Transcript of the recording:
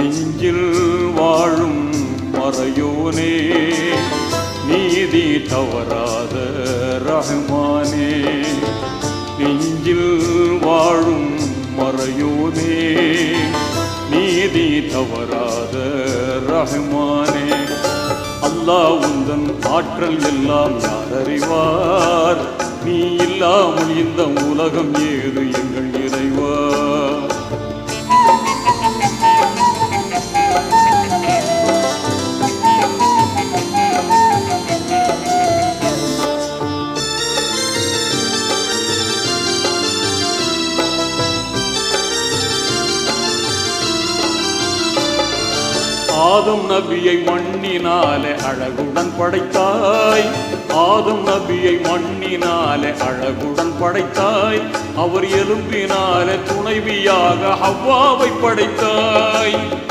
நெஞ்சில் வாழும் மறையோனே, நீதி தவறாத ரஹ்மானே. நெஞ்சில் வாழும் மறையோனே, நீதி தவறாத ரஹ்மானே. அல்லாஹ் உந்தன் ஆற்றல் எல்லாம் யார் அறிவார்? நீ இல்லாமல் இந்த உலகம் ஏது எங்கள் இறைவா? ஆதம் நபியை மண்ணினாலே அழகுடன் படைத்தாய். ஆதம் நபியை மண்ணினாலே அழகுடன் படைத்தாய். அவர் எலும்பினாலே துணைவியாக ஹவ்வாவை படைத்தாய்.